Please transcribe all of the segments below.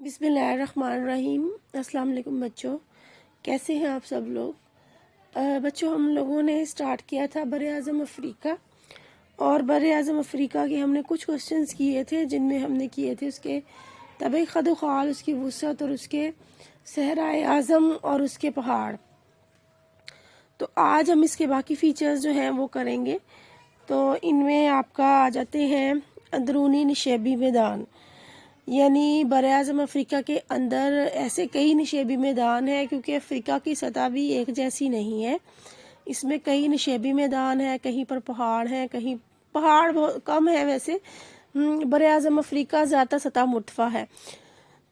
बिस्मिल्लाहिर्रहमानिर्रहीम। अस्सलाम वालेकुम बच्चों, कैसे हैं आप सब लोग। बच्चों, हम लोगों ने स्टार्ट किया था बर-ए-आज़म अफ़्रीका, और बर-ए-आज़म अफ़्रीका के हमने कुछ क्वेश्चंस किए थे, जिनमें हमने किए थे उसके तबई ख़द-ओ-ख़ाल, उसकी वुसअत और उसके सहराए आज़म और उसके पहाड़। तो आज हम इसके बाकी फ़ीचर्स जो हैं वो करेंगे। तो इनमें आपका आ जाते हैं अंदरूनी निशेबी मैदान, यानी बर-ए-आज़म अफ़्रीका के अंदर ऐसे कई निशेबी मैदान हैं, क्योंकि अफ़्रीका की सतह भी एक जैसी नहीं है। इसमें कई निशेबी मैदान हैं, कहीं पर पहाड़ हैं, कहीं पहाड़ बहुत कम है। वैसे बर-ए-आज़म अफ़्रीका ज़्यादा सतह मुर्तफ़ा है।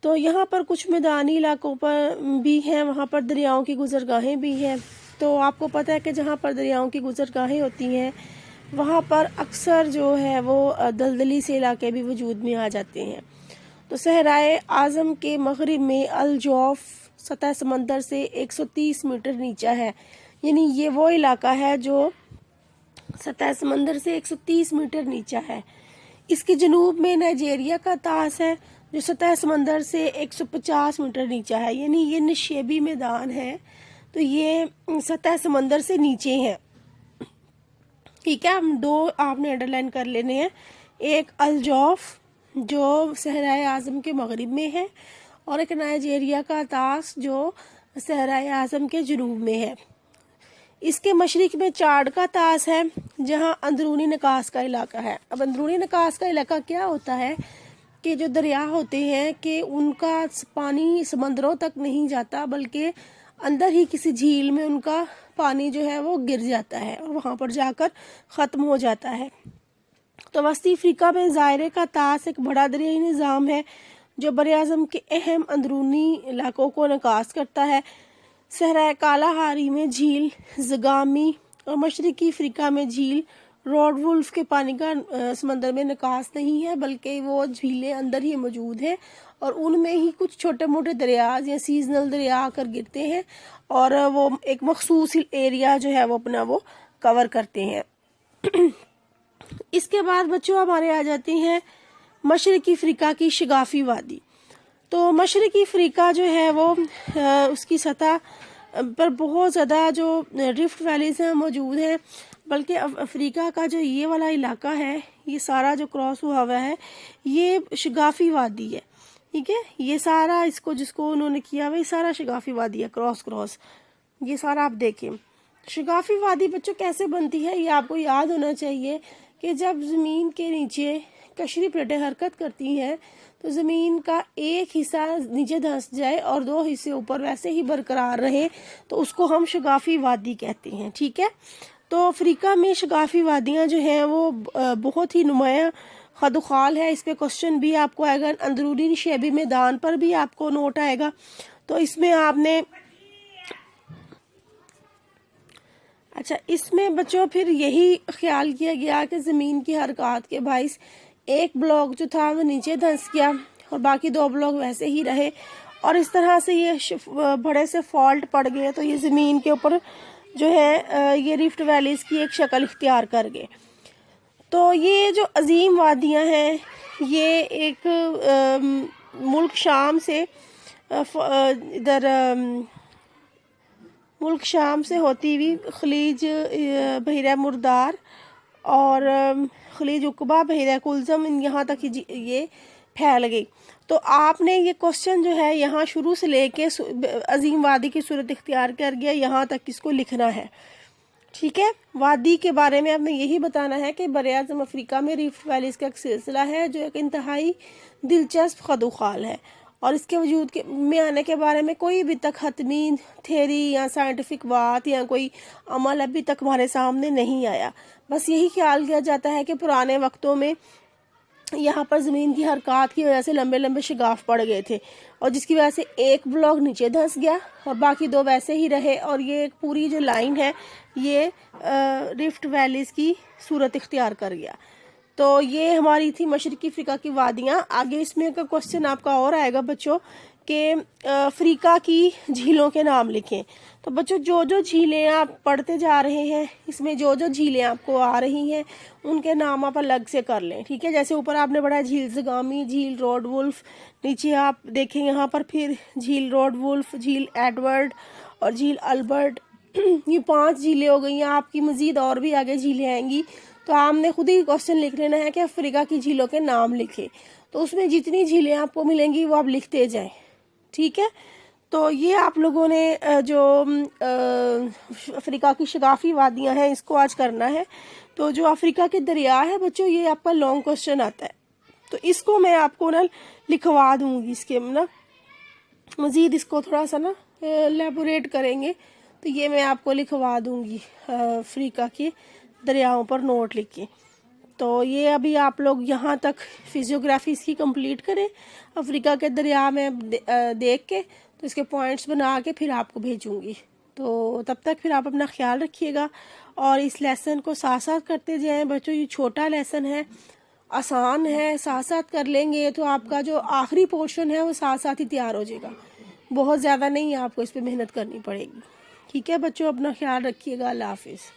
तो यहाँ पर कुछ मैदानी इलाकों पर भी हैं, वहाँ पर दरियाओं की गुज़रगाहें भी हैं। तो आपको पता है कि जहाँ पर दरियाओं की गुज़रगाहें होती हैं वहाँ पर अक्सर जो है वो दलदली से इलाके भी वजूद में आ जाते हैं। तो सहराए आज़म के मग़रिब में अल जौफ़ सतह समंदर से 130 मीटर नीचा है, यानी ये वो इलाका है जो सतह समंदर से 130 मीटर नीचा है। इसके जनूब में नाइजीरिया का तास है जो सतह समंदर से 150 मीटर नीचा है, यानी ये निशेबी मैदान है, तो ये सतह समंदर से नीचे है। ठीक है, हम दो आपने अंडरलाइन कर लेने हैं, एक अल जौफ़ जो सहराए आज़म के मग़रिब में है, और एक नाइजीरिया का तास जो सहराए आज़म के जनूब में है। इसके मशरिक में चाड का तास है, जहां अंदरूनी निकास का इलाका है। अब अंदरूनी निकास का इलाका क्या होता है कि जो दरिया होते हैं कि उनका पानी समंदरों तक नहीं जाता, बल्कि अंदर ही किसी झील में उनका पानी जो है वो गिर जाता है और वहाँ पर जाकर ख़त्म हो जाता है। तो वस्ती अफ्रीका में ज़ायरे का तास एक बड़ा दरियाई निज़ाम है जो बर-ए-आज़म के अहम अंदरूनी इलाकों को निकास करता है। सहराए कालाहारी में झील ज़गामी और मशरक़ी अफ्रीका में झील रोड वुल्फ के पानी का समंदर में निकास नहीं है, बल्कि वो झीलें अंदर ही मौजूद हैं और उनमें ही कुछ छोटे मोटे दरियाज या सीजनल दरिया आकर गिरते हैं और वो एक मखसूस एरिया जो है वो अपना वो कवर करते हैं। इसके बाद बच्चों हमारे आ जाती हैं मशरक़ी अफ्रीका की शगाफ़ी वादी। तो मशरक़ी अफ्रीका जो है वो उसकी सतह पर बहुत ज़्यादा जो रिफ्ट वैलीज़ हैं मौजूद हैं, बल्कि अफ्रीका का जो ये वाला इलाका है, ये सारा जो क्रॉस हुआ हुआ है, ये शगाफ़ी वादी है। ठीक है, ये सारा इसको जिसको उन्होंने किया हुआ, ये सारा शगाफ़ी वादी है, क्रॉस ये सारा आप देखें। शगाफ़ी वादी बच्चों कैसे बनती है, ये आपको याद होना चाहिए कि जब ज़मीन के नीचे कशरी प्लेटें हरकत करती हैं तो ज़मीन का एक हिस्सा नीचे धंस जाए और दो हिस्से ऊपर वैसे ही बरकरार रहे, तो उसको हम शगाफ़ी वादी कहते हैं। ठीक है, तो अफ्रीका में शगाफ़ी वादियाँ जो हैं वो बहुत ही नुमायाँ ख़द-ओ-ख़ाल है। इस पर क्वेश्चन भी आपको आएगा, अंदरूनी निशेबी मैदान पर भी आपको नोट आएगा। तो इसमें आपने इसमें बच्चों फिर यही ख्याल किया गया कि ज़मीन की हरकत के बाइस एक ब्लॉक जो था वो नीचे धंस गया और बाकी दो ब्लॉक वैसे ही रहे, और इस तरह से ये बड़े से फॉल्ट पड़ गए, तो ये ज़मीन के ऊपर जो है ये रिफ्ट वैलीज़ की एक शक्ल इख्तियार कर गए। तो ये जो अजीम वादियाँ हैं, ये एक मुल्क शाम से इधर मुल्क शाम से होती हुई खलीज बहरा मुर्दार और खलीज उकबा, बहरा कुल्ज़म, यहाँ तक ही ये फैल गई। तो आपने ये क्वेश्चन जो है यहाँ शुरू से लेके अजीम वादी की सूरत इख्तियार कर गया, यहाँ तक इसको लिखना है। ठीक है, वादी के बारे में आपने यही बताना है कि बर-ए-आज़म अफ्रीका में रिफ्ट वैलीज़ का एक सिलसिला है जो एक इंतहाई दिलचस्प ख़द-ओ-ख़ाल है, और इसके वजूद में आने के बारे में कोई अभी तक हतमी थेरी या साइंटिफिक बात या कोई अमल अभी तक हमारे सामने नहीं आया। बस यही ख्याल किया जाता है कि पुराने वक्तों में यहाँ पर ज़मीन की हरकत की वजह से लंबे लंबे शगाफ पड़ गए थे, और जिसकी वजह से एक ब्लॉक नीचे धंस गया और बाकी दो वैसे ही रहे, और ये एक पूरी जो लाइन है ये रिफ्ट वैलीज़ की सूरत इख्तियार कर गया। تو یہ ہماری تھی مشرقی افریقہ کی وادیاں. آگے اس میں کا کوشچن آپ کا اور آئے گا بچوں کہ افریقہ کی جھیلوں کے نام لکھیں. تو بچوں جو جھیلیں آپ پڑھتے جا رہے ہیں اس میں جو جھیلیں آپ کو آ رہی ہیں ان کے نام آپ الگ سے کر لیں, ٹھیک ہے. جیسے اوپر آپ نے پڑھا جھیل زگامی, جھیل روڈ وولف, نیچے آپ دیکھیں یہاں پر پھر جھیل روڈ وولف, جھیل ایڈورڈ اور جھیل البرٹ. یہ 5 جھیلیں ہو گئی ہیں آپ کی, مزید اور بھی آگے جھیلیں آئیں گی. تو آپ نے خود ہی کوشچن لکھ لینا ہے کہ افریقہ کی جھیلوں کے نام لکھیں. تو اس میں جتنی جھیلیں آپ کو ملیں گی وہ آپ لکھتے جائیں, ٹھیک ہے. تو یہ آپ لوگوں نے جو افریقہ کی شگافی وادیاں ہیں اس کو آج کرنا ہے. تو جو افریقہ کے دریا ہے بچوں یہ آپ کا لانگ کوشچن آتا ہے, تو اس کو میں آپ کو نا لکھوا دوں گی. اس کے نا مزید اس کو تھوڑا سا نا لیبوریٹ کریں گے تو یہ میں آپ کو لکھوا دوں گی افریقہ کے دریاؤں پر نوٹ لکھ کے. تو یہ ابھی آپ لوگ یہاں تک فزیوگرافی اس کی کمپلیٹ کریں افریقہ کے دریا میں دیکھ کے, تو اس کے پوائنٹس بنا کے پھر آپ کو بھیجوں گی. تو تب تک پھر آپ اپنا خیال رکھیے گا اور اس لیسن کو ساتھ ساتھ کرتے جائیں بچوں. یہ چھوٹا لیسن ہے, آسان ہے, ساتھ ساتھ کر لیں گے تو آپ کا جو آخری پورشن ہے وہ ساتھ ساتھ ہی تیار ہو جائے گا. بہت زیادہ نہیں آپ کو اس پہ محنت کرنی پڑے گی, ٹھیک ہے بچوں. اپنا خیال رکھیے گا. اللہ حافظ.